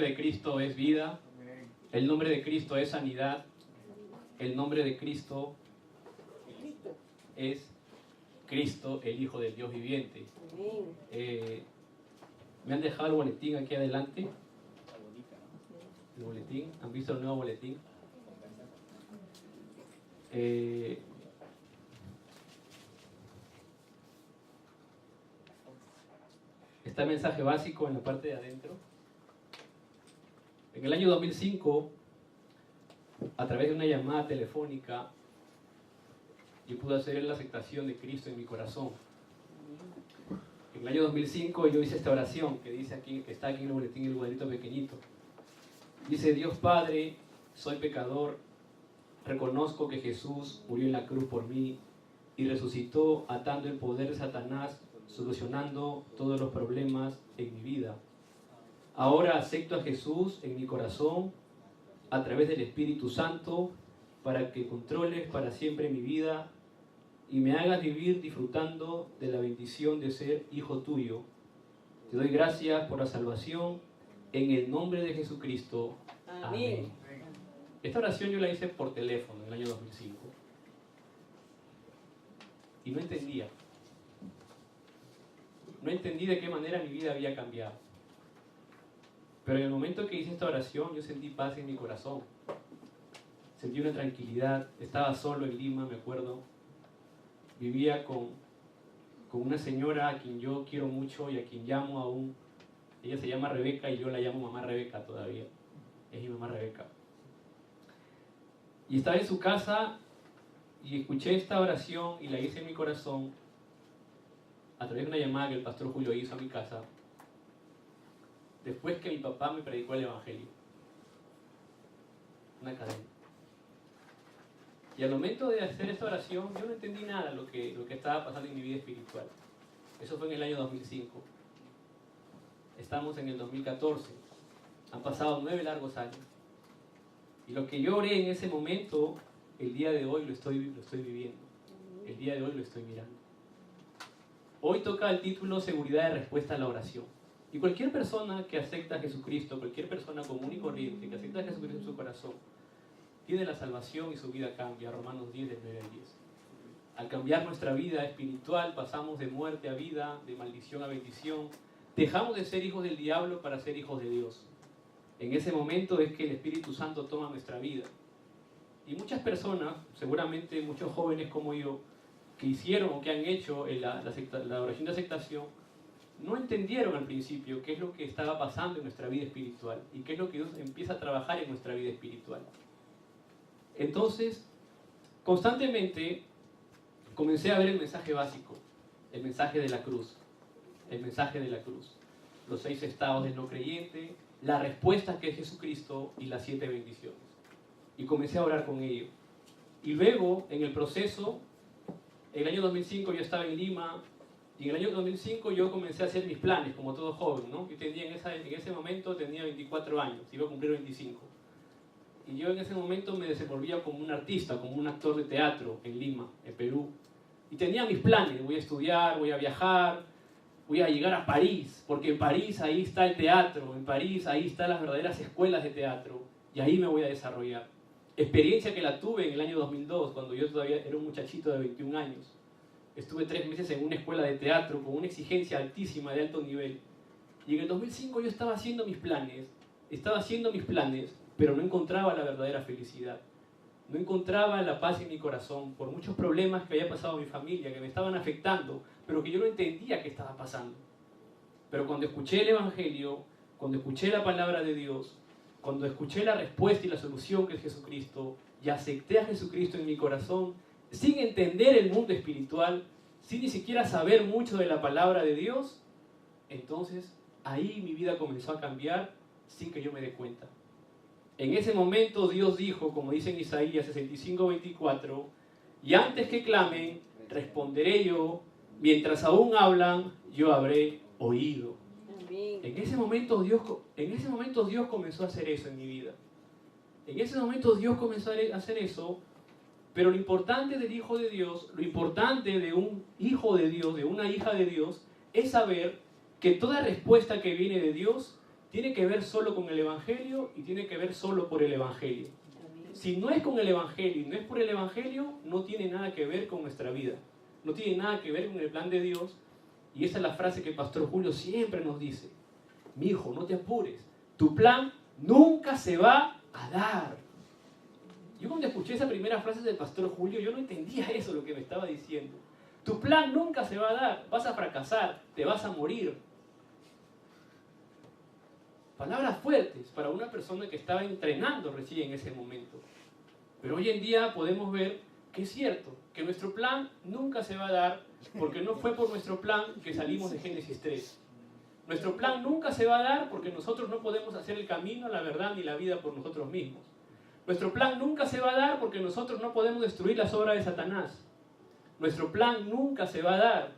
de Cristo es vida, el nombre de Cristo es sanidad, el nombre de Cristo es Cristo, el Hijo del Dios viviente. Me han dejado el boletín aquí adelante. El boletín, ¿han visto el nuevo boletín? Está el mensaje básico en la parte de adentro. En el año 2005, a través de una llamada telefónica, yo pude hacer la aceptación de Cristo en mi corazón. En el año 2005 yo hice esta oración que dice aquí, que está aquí en el boletín, el cuadrito pequeñito. Dice: Dios Padre, soy pecador, reconozco que Jesús murió en la cruz por mí y resucitó atando el poder de Satanás, solucionando todos los problemas en mi vida. Ahora acepto a Jesús en mi corazón a través del Espíritu Santo para que controles para siempre mi vida y me hagas vivir disfrutando de la bendición de ser hijo tuyo. Te doy gracias por la salvación en el nombre de Jesucristo. Amén. Esta oración yo la hice por teléfono en el año 2005 y no entendía. No entendí de qué manera mi vida había cambiado. Pero en el momento que hice esta oración yo sentí paz en mi corazón. Sentí una tranquilidad. Estaba solo en Lima, me acuerdo. Vivía con una señora a quien yo quiero mucho y a quien llamo aún. Ella se llama Rebeca y yo la llamo mamá Rebeca todavía. Es mi mamá Rebeca. Y estaba en su casa y escuché esta oración y la hice en mi corazón a través de una llamada que el pastor Julio hizo a mi casa después que mi papá me predicó el Evangelio. Una cadena. Y al momento de hacer esta oración yo no entendí nada lo que estaba pasando en mi vida espiritual. Eso fue en el año 2005. Estamos en el 2014. Han pasado 9 largos años. Y lo que yo oré en ese momento, el día de hoy lo estoy viviendo. El día de hoy lo estoy mirando. Hoy toca el título Seguridad de respuesta a la oración. Y cualquier persona que acepta a Jesucristo, cualquier persona común y corriente que acepta a Jesucristo en su corazón, tiene la salvación y su vida cambia. Romanos 10, del 9 al 10. Al cambiar nuestra vida espiritual, pasamos de muerte a vida, de maldición a bendición. Dejamos de ser hijos del diablo para ser hijos de Dios. En ese momento es que el Espíritu Santo toma nuestra vida. Y muchas personas, seguramente muchos jóvenes como yo, que hicieron o que han hecho la oración de aceptación, no entendieron al principio qué es lo que estaba pasando en nuestra vida espiritual y qué es lo que Dios empieza a trabajar en nuestra vida espiritual. Entonces, constantemente comencé a ver el mensaje básico, el mensaje de la cruz, el mensaje de la cruz, los 6 estados del no creyente, la respuesta que es Jesucristo y las 7 bendiciones. Y comencé a orar con ello. Y luego, en el proceso, en el año 2005 yo estaba en Lima, y en el año 2005 yo comencé a hacer mis planes, como todo joven, ¿no? Yo tenía en ese momento tenía 24 años, iba a cumplir 25. Y yo en ese momento me desenvolvía como un artista, como un actor de teatro en Lima, en Perú. Y tenía mis planes, voy a estudiar, voy a viajar, voy a llegar a París, porque en París ahí está el teatro, en París ahí están las verdaderas escuelas de teatro, y ahí me voy a desarrollar. Experiencia que la tuve en el año 2002, cuando yo todavía era un muchachito de 21 años. Estuve 3 meses en una escuela de teatro con una exigencia altísima, de alto nivel. Y en el 2005 yo estaba haciendo mis planes, pero no encontraba la verdadera felicidad. No encontraba la paz en mi corazón por muchos problemas que había pasado en mi familia, que me estaban afectando, pero que yo no entendía qué estaba pasando. Pero cuando escuché el Evangelio, cuando escuché la palabra de Dios, cuando escuché la respuesta y la solución que es Jesucristo, y acepté a Jesucristo en mi corazón, sin entender el mundo espiritual, sin ni siquiera saber mucho de la palabra de Dios, entonces ahí mi vida comenzó a cambiar sin que yo me dé cuenta. En ese momento Dios dijo, como dice en Isaías 65:24, y antes que clamen, responderé yo, mientras aún hablan, yo habré oído. En ese momento Dios comenzó a hacer eso en mi vida. En ese momento Dios comenzó a hacer eso, pero lo importante del Hijo de Dios, lo importante de un hijo de Dios, de una hija de Dios, es saber que toda respuesta que viene de Dios tiene que ver solo con el Evangelio y tiene que ver solo por el Evangelio. Si no es con el Evangelio y no es por el Evangelio, no tiene nada que ver con nuestra vida. No tiene nada que ver con el plan de Dios. Y esa es la frase que el Pastor Julio siempre nos dice. Mi hijo, no te apures. Tu plan nunca se va a dar. Yo cuando escuché esa primera frase del Pastor Julio, yo no entendía eso, lo que me estaba diciendo. Tu plan nunca se va a dar. Vas a fracasar. Te vas a morir. Palabras fuertes para una persona que estaba entrenando recién en ese momento. Pero hoy en día podemos ver que es cierto, que nuestro plan nunca se va a dar porque no fue por nuestro plan que salimos de Génesis 3. Nuestro plan nunca se va a dar porque nosotros no podemos hacer el camino, la verdad ni la vida por nosotros mismos. Nuestro plan nunca se va a dar porque nosotros no podemos destruir las obras de Satanás. Nuestro plan nunca se va a dar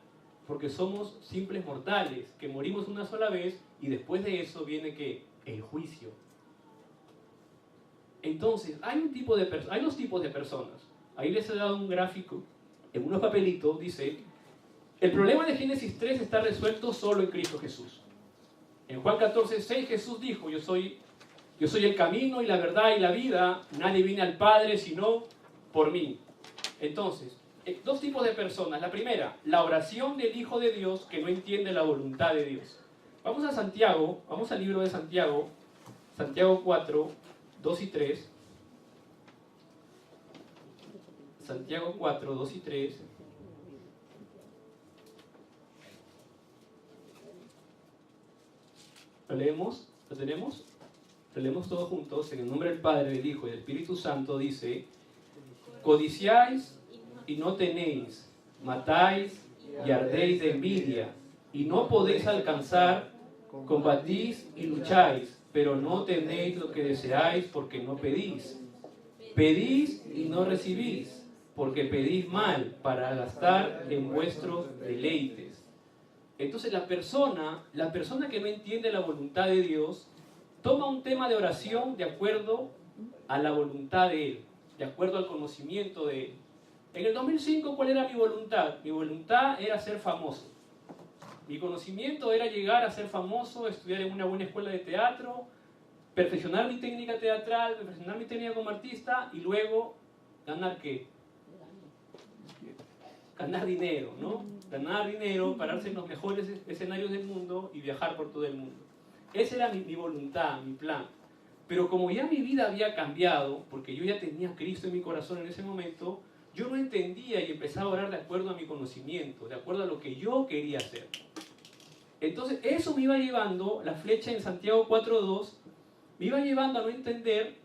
porque somos simples mortales que morimos una sola vez y después de eso viene ¿qué? El juicio. Entonces, hay dos tipos de personas. Ahí les he dado un gráfico en unos papelitos, dice, el problema de Génesis 3 está resuelto solo en Cristo Jesús. En Juan 14:6 Jesús dijo, yo soy el camino y la verdad y la vida, nadie viene al Padre sino por mí. Entonces, dos tipos de personas. La primera, la oración del Hijo de Dios que no entiende la voluntad de Dios. Vamos a Santiago, vamos al libro de Santiago, Santiago 4, 2 y 3. Santiago 4, 2 y 3. ¿Lo leemos? ¿Lo tenemos? Lo leemos todos juntos. En el nombre del Padre, del Hijo y del Espíritu Santo dice, codiciáis y no tenéis, matáis y ardéis de envidia, y no podéis alcanzar, combatís y lucháis, pero no tenéis lo que deseáis porque no pedís. Pedís y no recibís, porque pedís mal para gastar en vuestros deleites. Entonces la persona que no entiende la voluntad de Dios, toma un tema de oración de acuerdo a la voluntad de Él, de acuerdo al conocimiento de Él. En el 2005, ¿cuál era mi voluntad? Mi voluntad era ser famoso. Mi conocimiento era llegar a ser famoso, estudiar en una buena escuela de teatro, perfeccionar mi técnica teatral, perfeccionar mi técnica como artista y luego ganar ¿qué? Ganar dinero, ¿no? Ganar dinero, pararse en los mejores escenarios del mundo y viajar por todo el mundo. Esa era mi voluntad, mi plan. Pero como ya mi vida había cambiado, porque yo ya tenía a Cristo en mi corazón en ese momento, yo no entendía y empezaba a orar de acuerdo a mi conocimiento, de acuerdo a lo que yo quería hacer. Entonces eso me iba llevando, la flecha en Santiago 4.2, me iba llevando a no entender.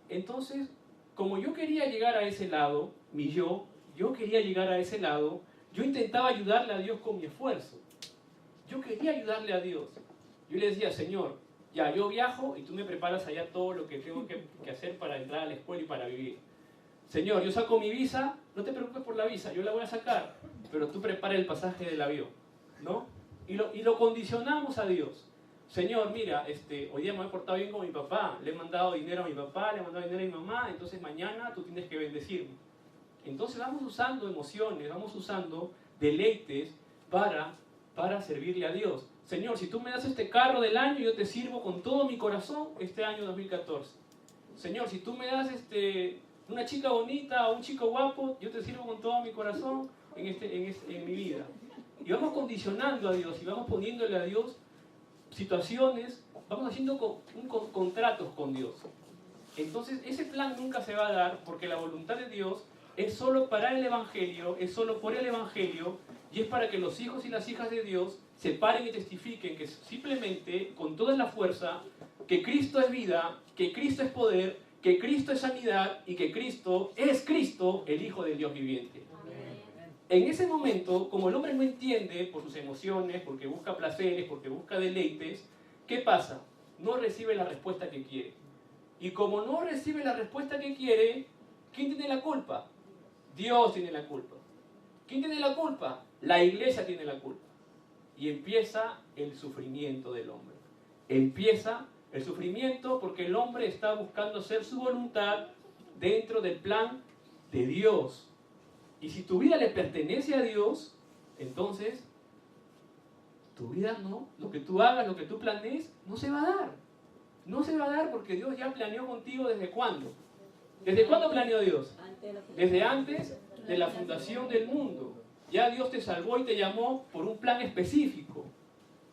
Entonces, como yo quería llegar a ese lado, yo quería llegar a ese lado, yo intentaba ayudarle a Dios con mi esfuerzo. Yo quería ayudarle a Dios. Yo le decía, Señor, ya yo viajo y tú me preparas allá todo lo que tengo que hacer para entrar a la escuela y para vivir. Señor, yo saco mi visa, no te preocupes por la visa, yo la voy a sacar, pero tú prepara el pasaje del avión, ¿no? Y lo condicionamos a Dios. Señor, mira, hoy día me he portado bien con mi papá, le he mandado dinero a mi papá, le he mandado dinero a mi mamá, entonces mañana tú tienes que bendecirme. Entonces vamos usando emociones, vamos usando deleites para servirle a Dios. Señor, si tú me das este carro del año, yo te sirvo con todo mi corazón este año 2014. Señor, si tú me das una chica bonita o un chico guapo, yo te sirvo con todo mi corazón en mi vida. Y vamos condicionando a Dios y vamos poniéndole a Dios situaciones, vamos haciendo contratos con Dios. Entonces ese plan nunca se va a dar porque la voluntad de Dios es solo para el Evangelio, es solo por el Evangelio y es para que los hijos y las hijas de Dios se paren y testifiquen que simplemente, con toda la fuerza, que Cristo es vida, que Cristo es poder, que Cristo es sanidad y que Cristo es Cristo, el Hijo del Dios viviente. En ese momento, como el hombre no entiende por sus emociones, porque busca placeres, porque busca deleites, ¿qué pasa? No recibe la respuesta que quiere. Y como no recibe la respuesta que quiere, ¿quién tiene la culpa? Dios tiene la culpa. ¿Quién tiene la culpa? La iglesia tiene la culpa. Y empieza el sufrimiento del hombre. Empieza el sufrimiento porque el hombre está buscando hacer su voluntad dentro del plan de Dios. Y si tu vida le pertenece a Dios, entonces tu vida no, lo que tú hagas, lo que tú planees, no se va a dar. No se va a dar porque Dios ya planeó contigo ¿desde cuándo? ¿Desde cuándo planeó Dios? Desde antes de la fundación del mundo. Ya Dios te salvó y te llamó por un plan específico.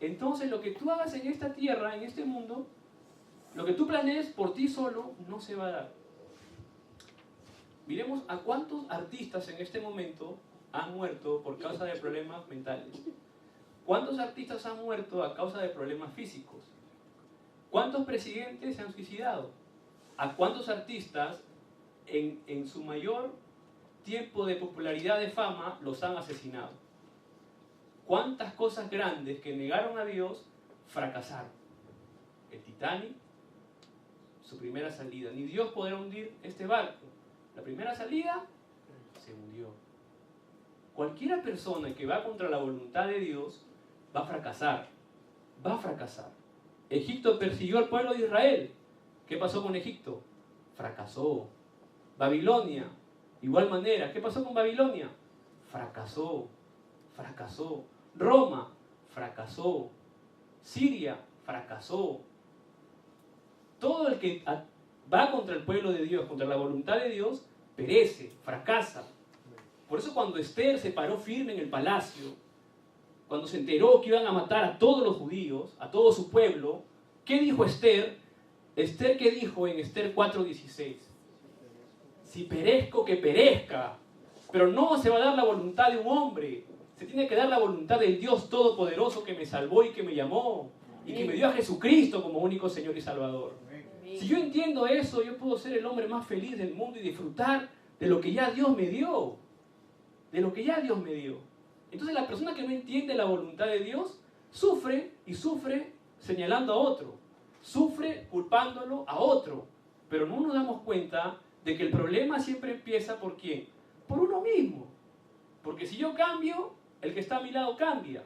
Entonces lo que tú hagas en esta tierra, en este mundo, lo que tú planees por ti solo, no se va a dar. Miremos a cuántos artistas en este momento han muerto por causa de problemas mentales. ¿Cuántos artistas han muerto a causa de problemas físicos? ¿Cuántos presidentes se han suicidado? ¿A cuántos artistas en su mayor tiempo de popularidad, de fama, los han asesinado? ¿Cuántas cosas grandes que negaron a Dios fracasaron? El Titanic, su primera salida. Ni Dios podrá hundir este barco. La primera salida se hundió. Cualquiera persona que va contra la voluntad de Dios va a fracasar. Va a fracasar. Egipto persiguió al pueblo de Israel. ¿Qué pasó con Egipto? Fracasó. Babilonia, igual manera. ¿Qué pasó con Babilonia? Fracasó. Fracasó. Roma, fracasó. Siria, fracasó. Todo el que va contra el pueblo de Dios, contra la voluntad de Dios, perece, fracasa. Por eso cuando Esther se paró firme en el palacio, cuando se enteró que iban a matar a todos los judíos, a todo su pueblo, ¿qué dijo Esther? Esther, ¿qué dijo en Esther 4:16? Si perezco, que perezca. Pero no se va a dar la voluntad de un hombre. Se tiene que dar la voluntad del Dios Todopoderoso que me salvó y que me llamó. Y que me dio a Jesucristo como único Señor y Salvador. Si yo entiendo eso, yo puedo ser el hombre más feliz del mundo y disfrutar de lo que ya Dios me dio. De lo que ya Dios me dio. Entonces la persona que no entiende la voluntad de Dios, sufre y sufre señalando a otro. Sufre culpándolo a otro. Pero no nos damos cuenta de que el problema siempre empieza ¿por quién? Por uno mismo. Porque si yo cambio, el que está a mi lado cambia.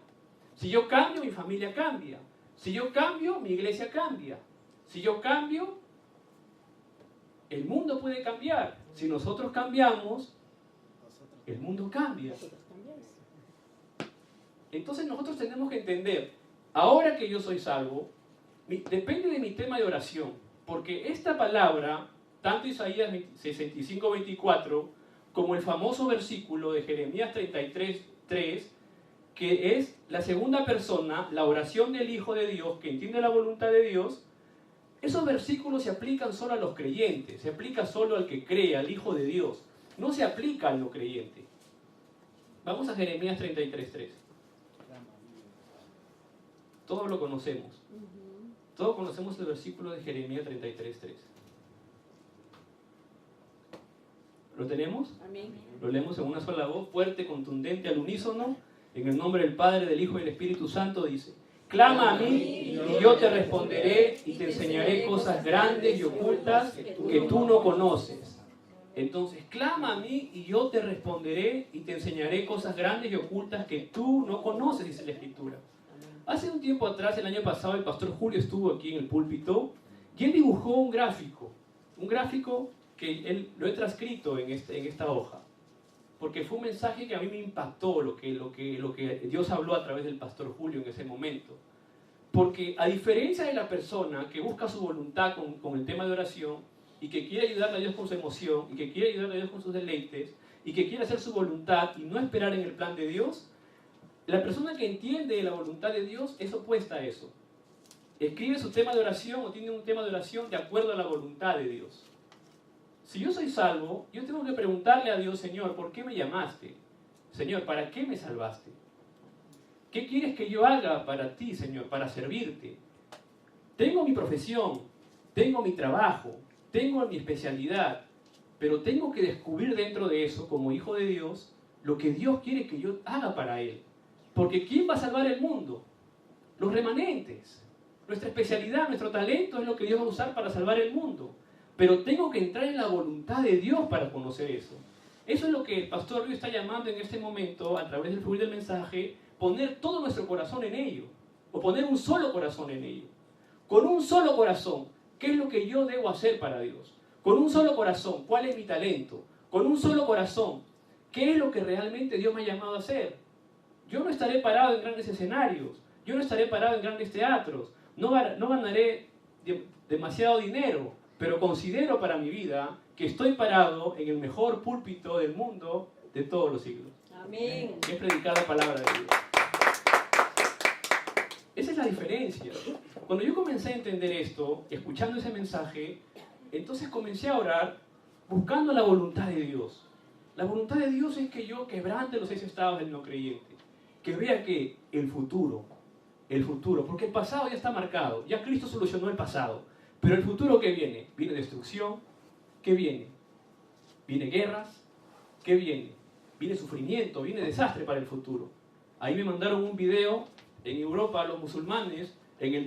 Si yo cambio, mi familia cambia. Si yo cambio, mi iglesia cambia. Si yo cambio, el mundo puede cambiar. Si nosotros cambiamos, el mundo cambia. Entonces nosotros tenemos que entender, ahora que yo soy salvo, depende de mi tema de oración. Porque esta palabra, tanto Isaías 65:24, como el famoso versículo de Jeremías 33:3, que es la segunda persona, la oración del Hijo de Dios, que entiende la voluntad de Dios, esos versículos se aplican solo a los creyentes, se aplica solo al que cree, al Hijo de Dios, no se aplica al no creyente. Vamos a Jeremías 33:3. Todos lo conocemos. Todos conocemos el versículo de Jeremías 33:3. ¿Lo tenemos? Amén. Lo leemos en una sola voz, fuerte, contundente, al unísono. En el nombre del Padre, del Hijo y del Espíritu Santo dice: clama a mí y yo te responderé y te enseñaré cosas grandes y ocultas que tú no conoces. Entonces, clama a mí y yo te responderé y te enseñaré cosas grandes y ocultas que tú no conoces, dice la Escritura. Hace un tiempo atrás, el año pasado, el pastor Julio estuvo aquí en el púlpito y él dibujó un gráfico que él lo he transcrito en esta hoja, porque fue un mensaje que a mí me impactó lo que Dios habló a través del pastor Julio en ese momento. Porque a diferencia de la persona que busca su voluntad con el tema de oración y que quiere ayudarle a Dios con su emoción y que quiere ayudarle a Dios con sus deleites y que quiere hacer su voluntad y no esperar en el plan de Dios, la persona que entiende la voluntad de Dios es opuesta a eso. Escribe su tema de oración o tiene un tema de oración de acuerdo a la voluntad de Dios. Si yo soy salvo, yo tengo que preguntarle a Dios: Señor, ¿por qué me llamaste? Señor, ¿para qué me salvaste? ¿Qué quieres que yo haga para ti, Señor, para servirte? Tengo mi profesión, tengo mi trabajo, tengo mi especialidad, pero tengo que descubrir dentro de eso, como hijo de Dios, lo que Dios quiere que yo haga para Él. Porque ¿quién va a salvar el mundo? Los remanentes. Nuestra especialidad, nuestro talento es lo que Dios va a usar para salvar el mundo. Pero tengo que entrar en la voluntad de Dios para conocer eso. Eso es lo que el pastor Luis está llamando en este momento, a través del fluir del mensaje, poner todo nuestro corazón en ello. O poner un solo corazón en ello. Con un solo corazón, ¿qué es lo que yo debo hacer para Dios? Con un solo corazón, ¿cuál es mi talento? Con un solo corazón, ¿qué es lo que realmente Dios me ha llamado a hacer? Yo no estaré parado en grandes escenarios. Yo no estaré parado en grandes teatros. No ganaré demasiado dinero, pero considero para mi vida que estoy parado en el mejor púlpito del mundo de todos los siglos. Amén. Que es predicar la palabra de Dios. Esa es la diferencia. Cuando yo comencé a entender esto, escuchando ese mensaje, entonces comencé a orar buscando la voluntad de Dios. La voluntad de Dios es que yo quebrante los 6 estados del no creyente. Que vea que el futuro, porque el pasado ya está marcado, ya Cristo solucionó el pasado. Pero el futuro, ¿qué viene? Viene destrucción, ¿qué viene? Viene guerras, ¿qué viene? Viene sufrimiento, viene desastre para el futuro. Ahí me mandaron un video en Europa, los musulmanes,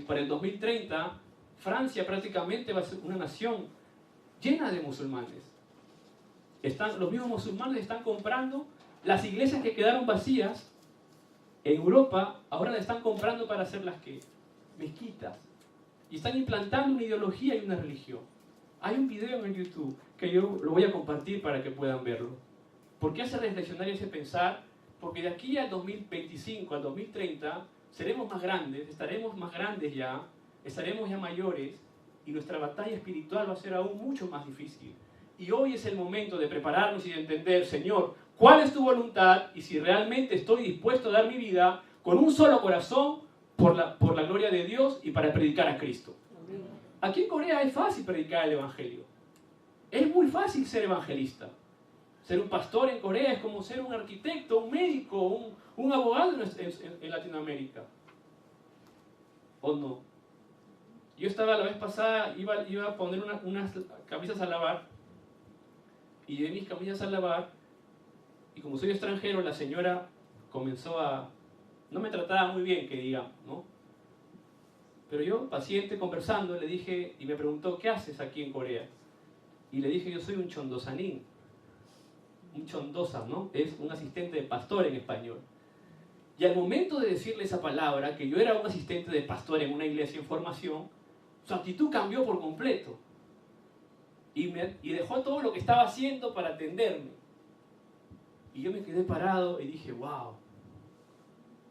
para el 2030, Francia prácticamente va a ser una nación llena de musulmanes. Los mismos musulmanes están comprando las iglesias que quedaron vacías en Europa, ahora las están comprando para hacerlas ¿qué? Mezquitas. Y están implantando una ideología y una religión. Hay un video en el YouTube que yo lo voy a compartir para que puedan verlo. ¿Por qué hace reflexionar y hace pensar? Porque de aquí al 2025, al 2030, seremos más grandes, estaremos más grandes ya, estaremos ya mayores y nuestra batalla espiritual va a ser aún mucho más difícil. Y hoy es el momento de prepararnos y de entender, Señor, cuál es tu voluntad y si realmente estoy dispuesto a dar mi vida con un solo corazón por la gloria de Dios y para predicar a Cristo. Aquí en Corea es fácil predicar el Evangelio. Es muy fácil ser evangelista. Ser un pastor en Corea es como ser un arquitecto, un médico, un abogado en Latinoamérica. ¿O no? Yo estaba la vez pasada, iba a poner unas camisas a lavar, y llevé mis camisas a lavar, y como soy extranjero, la señora comenzó no me trataba muy bien, que digamos, ¿no? Pero yo, paciente, conversando, le dije, y me preguntó, ¿qué haces aquí en Corea? Y le dije, yo soy un chondosanín. Un chondosa, ¿no? Es un asistente de pastor en español. Y al momento de decirle esa palabra, que yo era un asistente de pastor en una iglesia en formación, su actitud cambió por completo. Y dejó todo lo que estaba haciendo para atenderme. Y yo me quedé parado y dije, wow.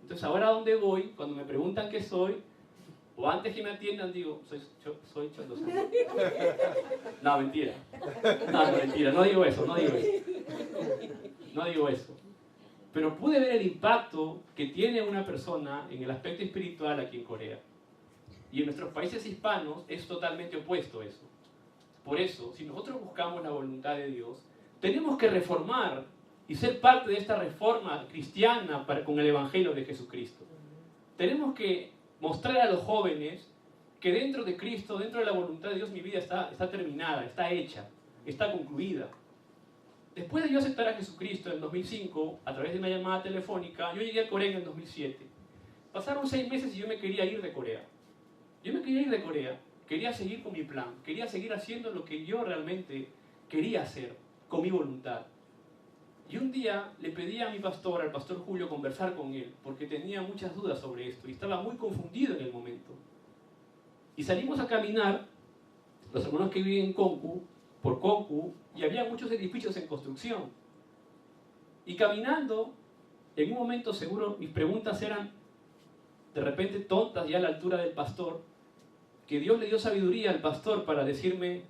Entonces ahora a dónde voy, cuando me preguntan qué soy, o antes que me atiendan digo, soy chondosa. No, mentira. No, mentira, no digo eso. No digo eso. Pero pude ver el impacto que tiene una persona en el aspecto espiritual aquí en Corea. Y en nuestros países hispanos es totalmente opuesto eso. Por eso, si nosotros buscamos la voluntad de Dios, tenemos que reformar y ser parte de esta reforma cristiana con el Evangelio de Jesucristo. Tenemos que mostrar a los jóvenes que dentro de Cristo, dentro de la voluntad de Dios, mi vida está terminada, está hecha, está concluida. Después de yo aceptar a Jesucristo en 2005, a través de una llamada telefónica, yo llegué a Corea en el 2007. Pasaron 6 meses y yo me quería ir de Corea. Quería seguir con mi plan, quería seguir haciendo lo que yo realmente quería hacer, con mi voluntad. Y un día le pedí a mi pastor, al pastor Julio, conversar con él, porque tenía muchas dudas sobre esto y estaba muy confundido en el momento. Y salimos a caminar, los hermanos que viven por Konku, y había muchos edificios en construcción. Y caminando, en un momento seguro, mis preguntas eran de repente tontas ya a la altura del pastor, que Dios le dio sabiduría al pastor para decirme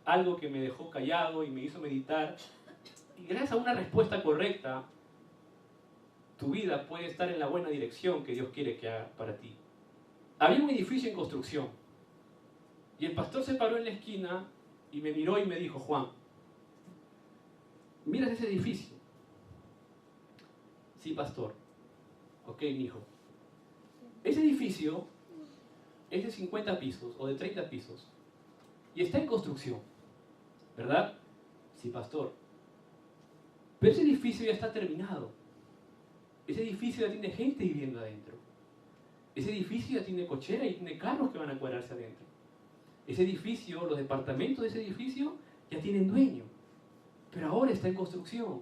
algo que me dejó callado y me hizo meditar. Y gracias a una respuesta correcta, tu vida puede estar en la buena dirección que Dios quiere que haga para ti. Había un edificio en construcción. Y el pastor se paró en la esquina y me miró y me dijo, Juan, ¿miras ese edificio? Sí, pastor. Ok, mijo. Ese edificio es de 50 pisos o de 30 pisos. Y está en construcción. ¿Verdad? Sí, pastor. Pero ese edificio ya está terminado. Ese edificio ya tiene gente viviendo adentro. Ese edificio ya tiene cochera y tiene carros que van a cuadrarse adentro. Ese edificio, los departamentos de ese edificio ya tienen dueño. Pero ahora está en construcción.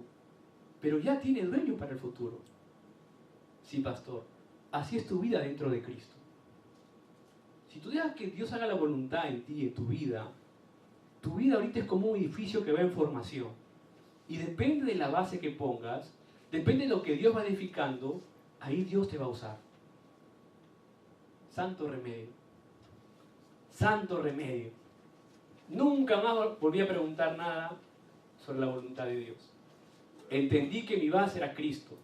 Pero ya tiene dueño para el futuro. Sí, pastor. Así es tu vida dentro de Cristo. Si tú dejas que Dios haga la voluntad en ti, en tu vida ahorita es como un edificio que va en formación. Y depende de la base que pongas, depende de lo que Dios va edificando, ahí Dios te va a usar. Santo remedio. santo remedio. Nunca más volví a preguntar nada sobre la voluntad de Dios. Entendí que mi base era Cristo.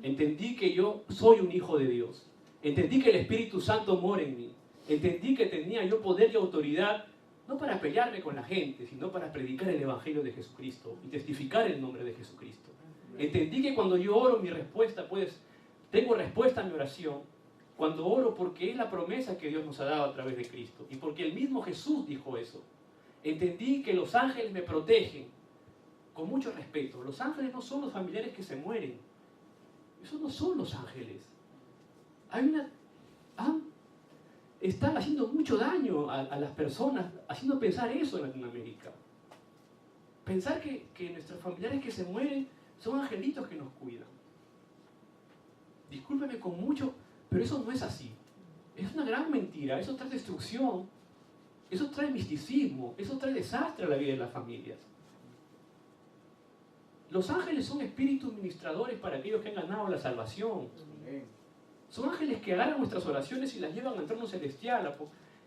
Entendí que yo soy un hijo de Dios. Entendí que el Espíritu Santo mora en mí. Entendí que tenía yo poder y autoridad, no para pelearme con la gente, sino para predicar el Evangelio de Jesucristo y testificar el nombre de Jesucristo. Entendí que cuando yo oro, mi respuesta, pues, tengo respuesta a mi oración, cuando oro porque es la promesa que Dios nos ha dado a través de Cristo y porque el mismo Jesús dijo eso. Entendí que los ángeles me protegen con mucho respeto. Los ángeles no son los familiares que se mueren. Esos no son los ángeles. Están haciendo mucho daño a las personas, haciendo pensar eso en Latinoamérica. Pensar que nuestros familiares que se mueren son angelitos que nos cuidan. Discúlpeme con mucho, pero eso no es así. Es una gran mentira. Eso trae destrucción. Eso trae misticismo. Eso trae desastre a la vida de las familias. Los ángeles son espíritus ministradores para aquellos que han ganado la salvación. Son ángeles que agarran nuestras oraciones y las llevan al trono celestial.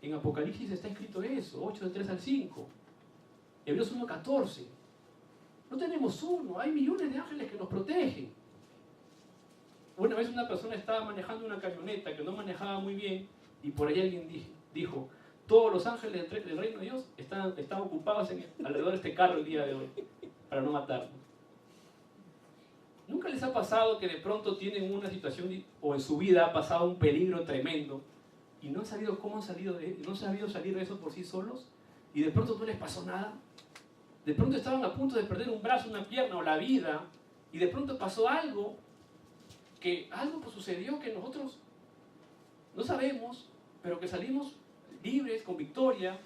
En Apocalipsis está escrito eso, 8 del 3 al 5. Hebreos 1:14. No tenemos uno, hay millones de ángeles que nos protegen. Una vez una persona estaba manejando una camioneta que no manejaba muy bien y por ahí alguien dijo, todos los ángeles del reino de Dios están ocupados alrededor de este carro el día de hoy para no matarnos. ¿Nunca les ha pasado que de pronto tienen una situación o en su vida ha pasado un peligro tremendo y no han sabido cómo han salido no han sabido salir de eso por sí solos y de pronto no les pasó nada? De pronto estaban a punto de perder un brazo, una pierna o la vida y de pronto pasó algo pues sucedió que nosotros no sabemos, pero que salimos libres, con victoria.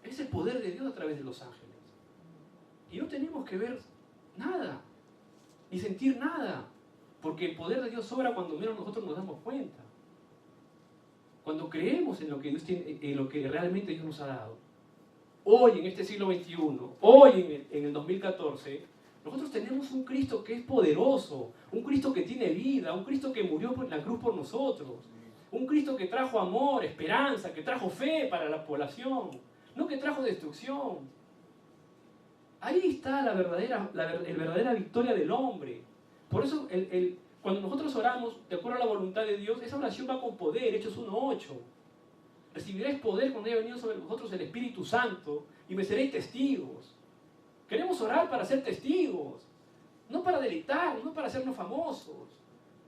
Es el poder de Dios a través de los ángeles. Y no tenemos que ver nada, ni sentir nada, porque el poder de Dios obra cuando menos nosotros nos damos cuenta. Cuando creemos en lo que Dios tiene, en lo que realmente Dios nos ha dado. Hoy, en este siglo XXI, hoy en el 2014, nosotros tenemos un Cristo que es poderoso, un Cristo que tiene vida, un Cristo que murió en la cruz por nosotros, un Cristo que trajo amor, esperanza, que trajo fe para la población, no que trajo destrucción. Ahí está la verdadera victoria del hombre. Por eso, cuando nosotros oramos de acuerdo a la voluntad de Dios, esa oración va con poder, Hechos 1:8. Recibiréis poder cuando haya venido sobre vosotros el Espíritu Santo y me seréis testigos. Queremos orar para ser testigos, no para deleitar, no para hacernos famosos,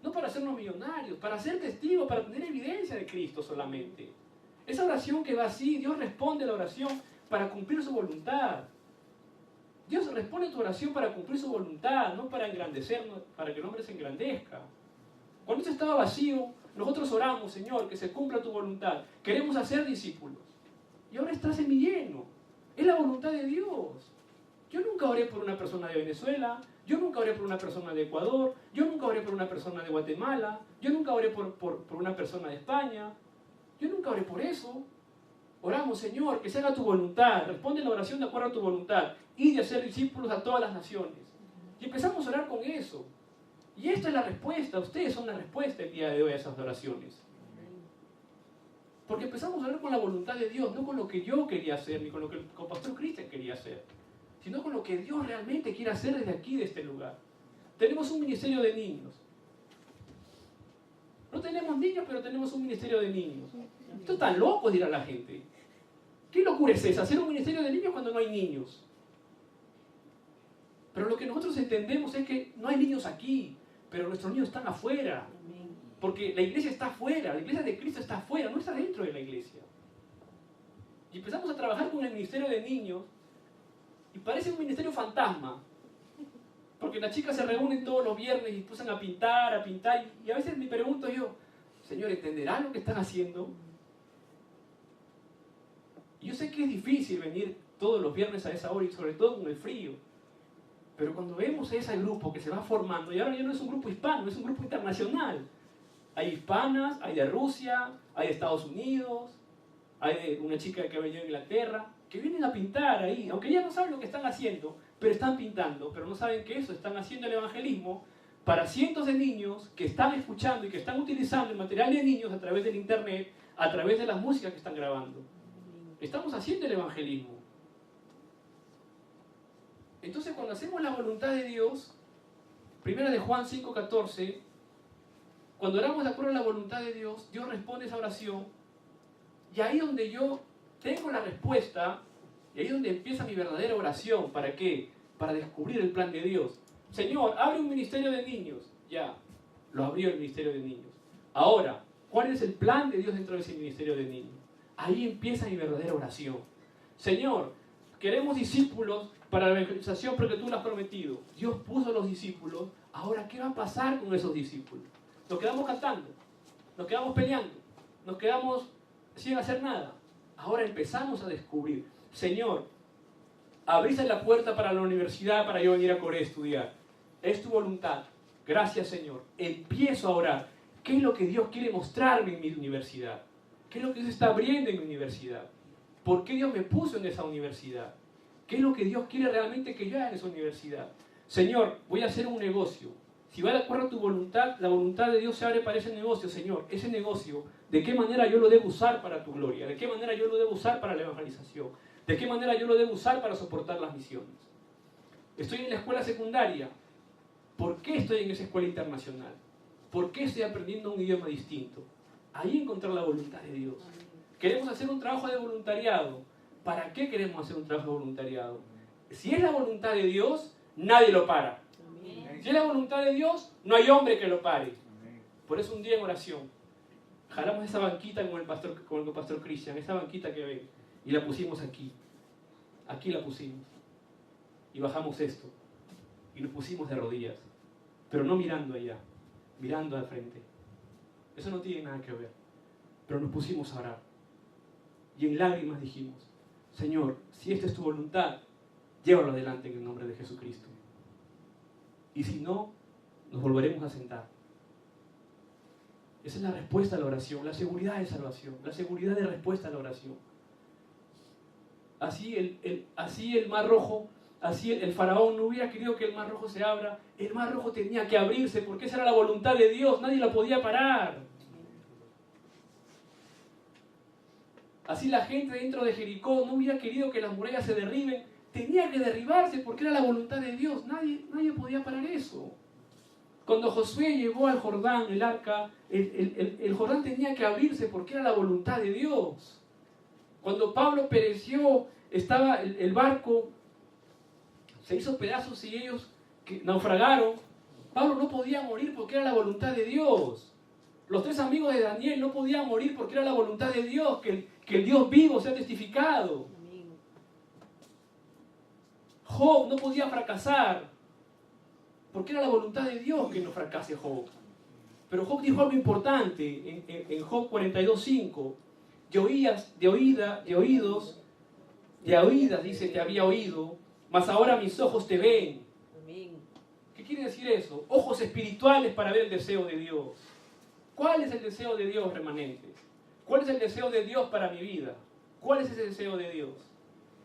no para hacernos millonarios, para ser testigos, para tener evidencia de Cristo solamente. Esa oración que va así, Dios responde a la oración para cumplir su voluntad. Dios responde a tu oración para cumplir su voluntad, no para engrandecernos, para que el hombre se engrandezca. Cuando esto estaba vacío, nosotros oramos, Señor, que se cumpla tu voluntad. Queremos hacer discípulos. Y ahora está semilleno. Es la voluntad de Dios. Yo nunca oré por una persona de Venezuela, yo nunca oré por una persona de Ecuador, yo nunca oré por una persona de Guatemala, yo nunca oré por una persona de España. Yo nunca oré por eso. Oramos, Señor, que se haga tu voluntad. Responde la oración de acuerdo a tu voluntad. Y de hacer discípulos a todas las naciones. Y empezamos a orar con eso. Y esta es la respuesta. Ustedes son la respuesta el día de hoy a esas oraciones. Porque empezamos a orar con la voluntad de Dios, no con lo que yo quería hacer, ni con lo que el pastor Cristian quería hacer, sino con lo que Dios realmente quiere hacer desde aquí, de este lugar. Tenemos un ministerio de niños. No tenemos niños, pero tenemos un ministerio de niños. Esto es tan loco, dirá la gente. ¿Qué locura es esa? Hacer un ministerio de niños cuando no hay niños. Pero lo que nosotros entendemos es que no hay niños aquí, pero nuestros niños están afuera. Porque la iglesia está afuera, la iglesia de Cristo está afuera, no está dentro de la iglesia. Y empezamos a trabajar con el ministerio de niños y parece un ministerio fantasma. Porque las chicas se reúnen todos los viernes y empiezan a pintar, y a veces me pregunto yo, Señor, ¿entenderán lo que están haciendo? Y yo sé que es difícil venir todos los viernes a esa hora y sobre todo con el frío. Pero cuando vemos a ese grupo que se va formando, y ahora ya no es un grupo hispano, es un grupo internacional. Hay hispanas, hay de Rusia, hay de Estados Unidos, hay de una chica que ha venido de Inglaterra, que vienen a pintar ahí, aunque ya no saben lo que están haciendo, pero están pintando, pero no saben que eso, están haciendo el evangelismo para cientos de niños que están escuchando y que están utilizando el material de niños a través del internet, a través de las músicas que están grabando. Estamos haciendo el evangelismo. Entonces, cuando hacemos la voluntad de Dios, primera de Juan 5:14, cuando oramos de acuerdo a la voluntad de Dios, Dios responde esa oración, y ahí donde yo tengo la respuesta, y ahí donde empieza mi verdadera oración. ¿Para qué? Para descubrir el plan de Dios. Señor, abre un ministerio de niños. Ya, lo abrió el ministerio de niños. Ahora, ¿cuál es el plan de Dios dentro de ese ministerio de niños? Ahí empieza mi verdadera oración. Señor, queremos discípulos para la evangelización porque tú lo has prometido. Dios puso los discípulos. Ahora, ¿qué va a pasar con esos discípulos? Nos quedamos cantando, nos quedamos peleando, nos quedamos sin hacer nada. Ahora empezamos a descubrir. Señor, abriste la puerta para la universidad para yo venir a Corea a estudiar. Es tu voluntad. Gracias, Señor. Empiezo a orar. ¿Qué es lo que Dios quiere mostrarme en mi universidad? ¿Qué es lo que Dios está abriendo en mi universidad? ¿Por qué Dios me puso en esa universidad? ¿Qué es lo que Dios quiere realmente que yo haga en esa universidad? Señor, voy a hacer un negocio. Si va de acuerdo a tu voluntad, la voluntad de Dios se abre para ese negocio. Señor, ese negocio, ¿de qué manera yo lo debo usar para tu gloria? ¿De qué manera yo lo debo usar para la evangelización? ¿De qué manera yo lo debo usar para soportar las misiones? Estoy en la escuela secundaria. ¿Por qué estoy en esa escuela internacional? ¿Por qué estoy aprendiendo un idioma distinto? Ahí encontrar la voluntad de Dios. Queremos hacer un trabajo de voluntariado. ¿Para qué queremos hacer un trabajo de voluntariado? Si es la voluntad de Dios, nadie lo para. Si es la voluntad de Dios, no hay hombre que lo pare. Por eso un día en oración, jalamos esa banquita con el pastor Cristian, esa banquita que ven, y la pusimos aquí. Aquí la pusimos. Y bajamos esto. Y nos pusimos de rodillas. Pero no mirando allá, mirando al frente. Eso no tiene nada que ver. Pero nos pusimos a orar. Y en lágrimas dijimos, Señor, si esta es tu voluntad, llévalo adelante en el nombre de Jesucristo. Y si no, nos volveremos a sentar. Esa es la respuesta a la oración, la seguridad de salvación, la seguridad de respuesta a la oración. Así el Mar Rojo, así el faraón no hubiera querido que el Mar Rojo se abra. El Mar Rojo tenía que abrirse porque esa era la voluntad de Dios, nadie la podía parar. Así la gente dentro de Jericó no hubiera querido que las murallas se derriben, tenía que derribarse porque era la voluntad de Dios, nadie podía parar eso. Cuando Josué llevó al Jordán, el arca, el Jordán tenía que abrirse porque era la voluntad de Dios. Cuando Pablo pereció, estaba el barco, se hizo pedazos y ellos naufragaron. Pablo no podía morir porque era la voluntad de Dios. Los 3 amigos de Daniel no podían morir porque era la voluntad de Dios, que el Dios vivo sea testificado. Job no podía fracasar porque era la voluntad de Dios que no fracase Job. Pero Job dijo algo importante en Job 42:5. De oídas, dice, te había oído, mas ahora mis ojos te ven. ¿Qué quiere decir eso? Ojos espirituales para ver el deseo de Dios. ¿Cuál es el deseo de Dios, remanentes? ¿Cuál es el deseo de Dios para mi vida? ¿Cuál es ese deseo de Dios?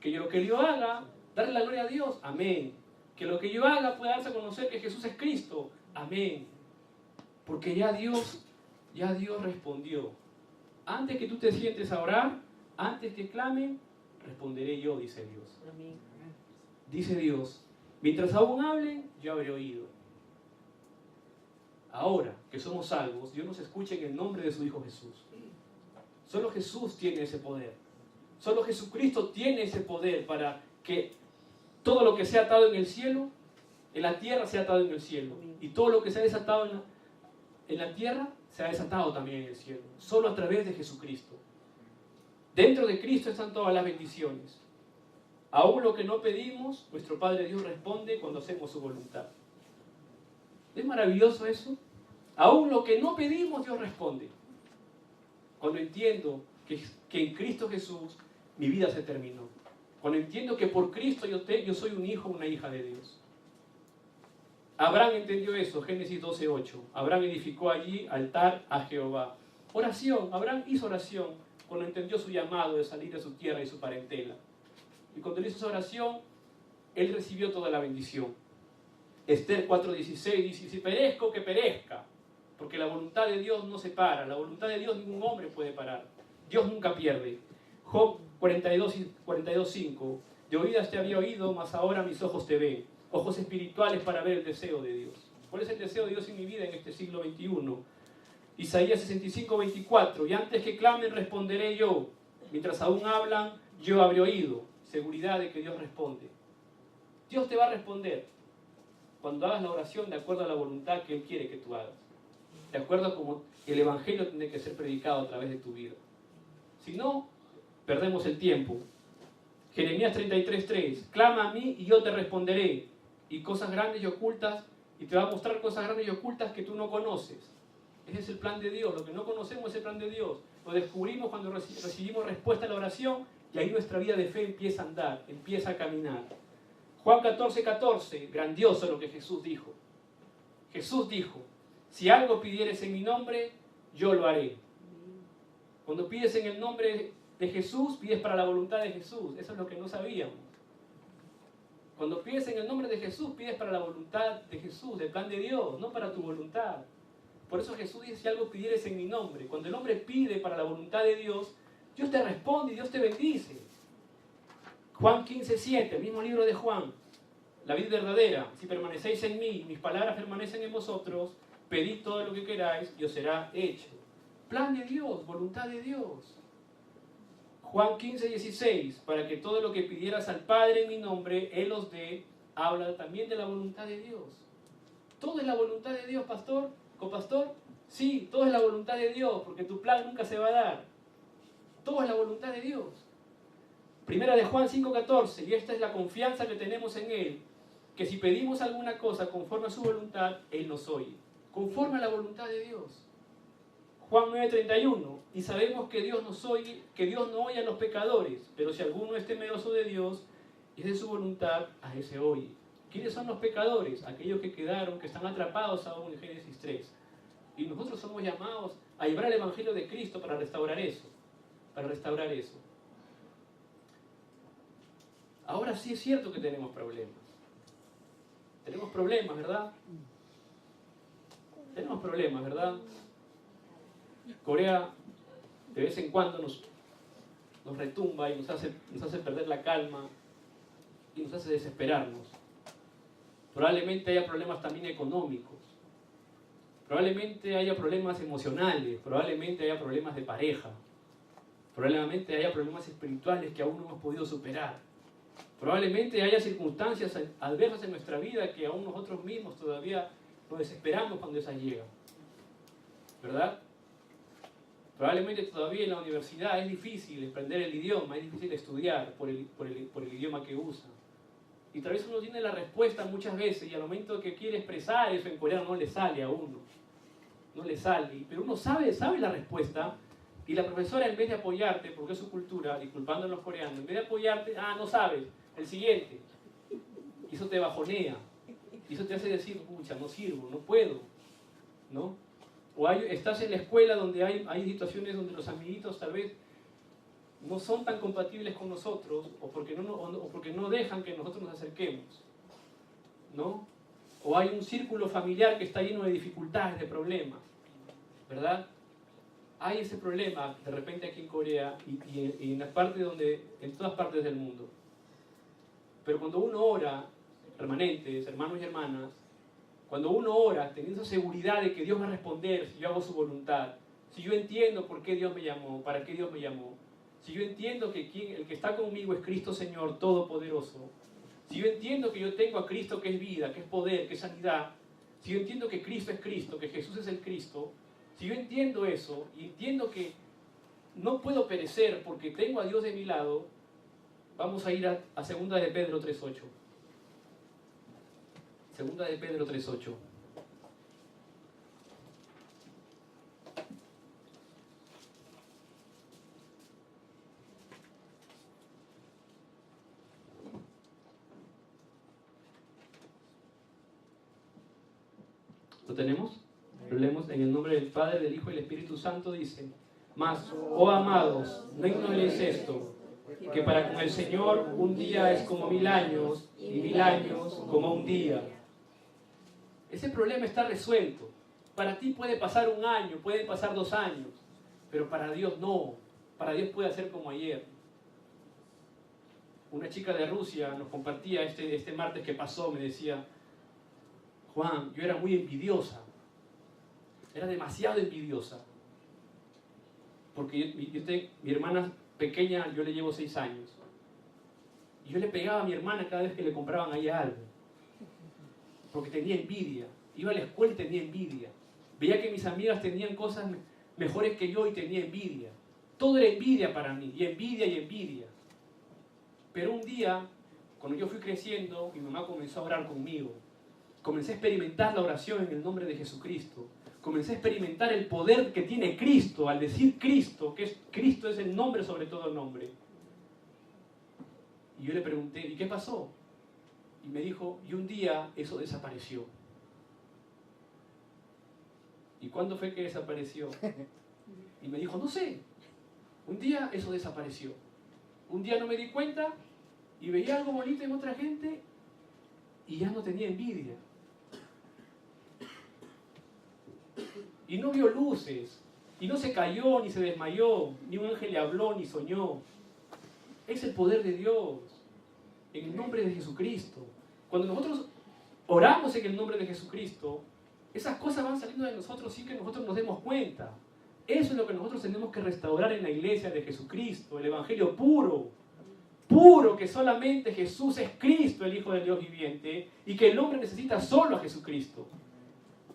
Que lo que yo haga, darle la gloria a Dios. Amén. Que lo que yo haga pueda darse a conocer que Jesús es Cristo. Amén. Porque ya Dios respondió. Antes que tú te sientes a orar, antes que clamen, responderé yo, dice Dios. Amén. Dice Dios, mientras aún hablen, yo habré oído. Ahora que somos salvos, Dios nos escucha en el nombre de su Hijo Jesús. Solo Jesús tiene ese poder. Solo Jesucristo tiene ese poder para que todo lo que sea atado en el cielo, en la tierra sea atado en el cielo. Y todo lo que sea desatado en la tierra, se ha desatado también en el cielo. Solo a través de Jesucristo. Dentro de Cristo están todas las bendiciones. Aún lo que no pedimos, nuestro Padre Dios responde cuando hacemos su voluntad. ¿Es maravilloso eso? Aún lo que no pedimos, Dios responde. Cuando entiendo que en Cristo Jesús mi vida se terminó. Cuando entiendo que por Cristo yo soy un hijo o una hija de Dios. Abraham entendió eso, Génesis 12:8. Abraham edificó allí altar a Jehová. Oración, Abraham hizo oración cuando entendió su llamado de salir de su tierra y su parentela. Y cuando él hizo esa oración, él recibió toda la bendición. Esther 4:16 dice, si perezco, que perezca. Porque la voluntad de Dios no se para, la voluntad de Dios ningún hombre puede parar. Dios nunca pierde. Job 42:5. De oídas te había oído, mas ahora mis ojos te ven. Ojos espirituales para ver el deseo de Dios. ¿Cuál es el deseo de Dios en mi vida en este siglo XXI? Isaías 65:24. Y antes que clamen responderé yo. Mientras aún hablan, yo habré oído. Seguridad de que Dios responde. Dios te va a responder cuando hagas la oración de acuerdo a la voluntad que Él quiere que tú hagas. De acuerdo a cómo el Evangelio tiene que ser predicado a través de tu vida. Si no, perdemos el tiempo. Jeremías 33:3. Clama a mí y yo te responderé. Y cosas grandes y ocultas, y te va a mostrar cosas grandes y ocultas que tú no conoces. Ese es el plan de Dios. Lo que no conocemos es el plan de Dios. Lo descubrimos cuando recibimos respuesta a la oración y ahí nuestra vida de fe empieza a andar, empieza a caminar. Juan 14:14. Grandioso lo que Jesús dijo. Jesús dijo, si algo pidieres en mi nombre, yo lo haré. Cuando pides en el nombre de Jesús, pides para la voluntad de Jesús. Eso es lo que no sabíamos. Cuando pides en el nombre de Jesús, pides para la voluntad de Jesús, del plan de Dios, no para tu voluntad. Por eso Jesús dice, si algo pidieres en mi nombre. Cuando el hombre pide para la voluntad de Dios, Dios te responde y Dios te bendice. Juan 15:7, el mismo libro de Juan. La vid verdadera, si permanecéis en mí, mis palabras permanecen en vosotros, pedid todo lo que queráis y os será hecho. Plan de Dios, voluntad de Dios. Juan 15:16, para que todo lo que pidieras al Padre en mi nombre, Él os dé, habla también de la voluntad de Dios. ¿Todo es la voluntad de Dios, pastor? ¿Copastor? Sí, todo es la voluntad de Dios, porque tu plan nunca se va a dar. Todo es la voluntad de Dios. Primera de Juan 5:14, y esta es la confianza que tenemos en Él, que si pedimos alguna cosa conforme a su voluntad, Él nos oye. Conforme a la voluntad de Dios. Juan 9:31, y sabemos que Dios nos oye, que Dios no oye a los pecadores, pero si alguno es temeroso de Dios y es de su voluntad, a ese oye. ¿Quiénes son los pecadores? Aquellos que quedaron, que están atrapados aún en Génesis 3. Y nosotros somos llamados a llevar el Evangelio de Cristo para restaurar eso. Para restaurar eso. Ahora sí es cierto que tenemos problemas. Tenemos problemas, ¿verdad? Tenemos problemas, ¿verdad? Corea de vez en cuando nos retumba y nos hace perder la calma y nos hace desesperarnos. Probablemente haya problemas también económicos. Probablemente haya problemas emocionales. Probablemente haya problemas de pareja. Probablemente haya problemas espirituales que aún no hemos podido superar. Probablemente haya circunstancias adversas en nuestra vida que aún nosotros mismos todavía nos desesperamos cuando esas llegan. ¿Verdad? Probablemente todavía en la universidad es difícil aprender el idioma, es difícil estudiar por el idioma que usa. Y tal vez uno tiene la respuesta muchas veces y al momento que quiere expresar eso en coreano no le sale a uno. No le sale. Pero uno sabe la respuesta y la profesora en vez de apoyarte, porque es su cultura, disculpando a los coreanos, en vez de apoyarte, no sabes, el siguiente. Y eso te bajonea. Y eso te hace decir, pucha, no sirvo, no puedo. ¿No? O estás en la escuela donde hay situaciones donde los amiguitos tal vez no son tan compatibles con nosotros o porque no dejan que nosotros nos acerquemos, ¿no? O hay un círculo familiar que está lleno de dificultades, de problemas, ¿verdad? Hay ese problema de repente aquí en Corea y en todas partes del mundo. Pero cuando uno ora, remanentes, hermanos y hermanas, cuando uno ora teniendo seguridad de que Dios va a responder si yo hago su voluntad, si yo entiendo por qué Dios me llamó, para qué Dios me llamó, si yo entiendo que el que está conmigo es Cristo Señor Todopoderoso, si yo entiendo que yo tengo a Cristo que es vida, que es poder, que es sanidad, si yo entiendo que Cristo es Cristo, que Jesús es el Cristo, si yo entiendo eso y entiendo que no puedo perecer porque tengo a Dios de mi lado, vamos a ir a 2 de Pedro 3:8. 2 de Pedro 3:8. ¿Lo tenemos? Lo leemos en el nombre del Padre, del Hijo y del Espíritu Santo. Dice: Mas, oh amados, no ignoréis esto, que para con el Señor un día es como 1000 años y 1000 años como un día. Ese problema está resuelto. Para ti puede pasar un año, puede pasar 2 años, pero para Dios no. para Dios puede hacer como ayer. Una chica de Rusia nos compartía este martes que pasó, me decía, Juan, yo era muy envidiosa, era demasiado envidiosa, porque mi hermana pequeña, yo le llevo 6 años, y yo le pegaba a mi hermana cada vez que le compraban a ella algo, porque tenía envidia, iba a la escuela y tenía envidia, veía que mis amigas tenían cosas mejores que yo y tenía envidia, todo era envidia para mí, y envidia. Pero un día, cuando yo fui creciendo, mi mamá comenzó a orar conmigo. Comencé a experimentar la oración en el nombre de Jesucristo. Comencé a experimentar el poder que tiene Cristo al decir Cristo, Cristo es el nombre sobre todo el nombre. Y yo le pregunté, ¿y qué pasó? Y me dijo, y un día eso desapareció. ¿Y cuándo fue que desapareció? Y me dijo, no sé, un día eso desapareció. Un día no me di cuenta y veía algo bonito en otra gente y ya no tenía envidia. Y no vio luces, y no se cayó, ni se desmayó, ni un ángel le habló, ni soñó. Es el poder de Dios, en el nombre de Jesucristo. Cuando nosotros oramos en el nombre de Jesucristo, esas cosas van saliendo de nosotros sin que nosotros nos demos cuenta. Eso es lo que nosotros tenemos que restaurar en la iglesia de Jesucristo, el evangelio puro, que solamente Jesús es Cristo, el Hijo del Dios viviente, y que el hombre necesita solo a Jesucristo.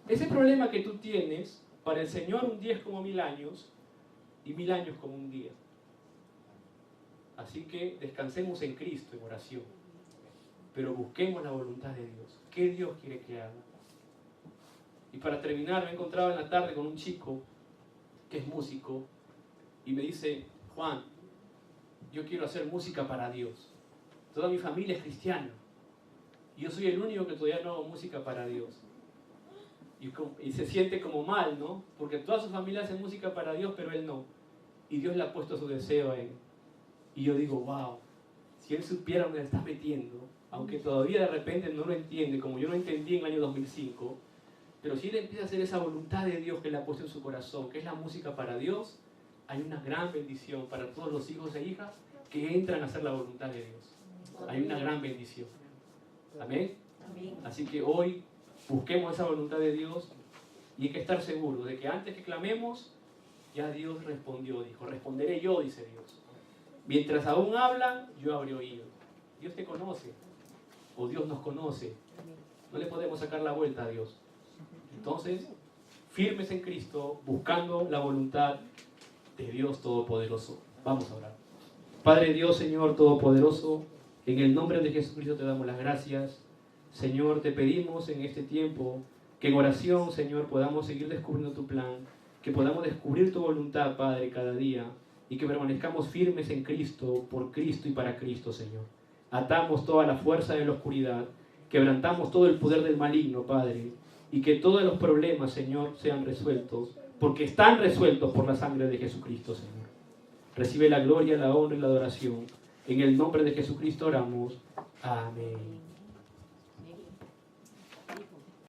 Ese problema que tú tienes, para el Señor un día es como 1000 años, y 1000 años como un día. Así que descansemos en Cristo en oración, pero busquemos la voluntad de Dios. ¿Qué Dios quiere que haga? Y para terminar, me he encontrado en la tarde con un chico que es músico, y me dice, Juan, yo quiero hacer música para Dios. Toda mi familia es cristiana, y yo soy el único que todavía no hago música para Dios. Y se siente como mal, ¿no? Porque toda su familia hace música para Dios, pero él no. Y Dios le ha puesto su deseo a él. Y yo digo, wow, si él supiera dónde le está metiendo, aunque todavía de repente no lo entiende, como yo no entendí en el año 2005, pero si él empieza a hacer esa voluntad de Dios que le ha puesto en su corazón, que es la música para Dios, hay una gran bendición para todos los hijos e hijas que entran a hacer la voluntad de Dios. Hay una gran bendición. Amén. Así que hoy busquemos esa voluntad de Dios y hay que estar seguros de que antes que clamemos, ya Dios respondió. Dijo, responderé yo, dice Dios. Mientras aún hablan, yo habré oído. Dios te conoce, o Dios nos conoce. No le podemos sacar la vuelta a Dios. Entonces, firmes en Cristo, buscando la voluntad de Dios Todopoderoso. Vamos a orar. Padre Dios, Señor Todopoderoso, en el nombre de Jesucristo te damos las gracias. Señor, te pedimos en este tiempo que en oración, Señor, podamos seguir descubriendo tu plan, que podamos descubrir tu voluntad, Padre, cada día, y que permanezcamos firmes en Cristo, por Cristo y para Cristo, Señor. Atamos toda la fuerza de la oscuridad, quebrantamos todo el poder del maligno, Padre, y que todos los problemas, Señor, sean resueltos, porque están resueltos por la sangre de Jesucristo, Señor. Recibe la gloria, la honra y la adoración. En el nombre de Jesucristo oramos. Amén.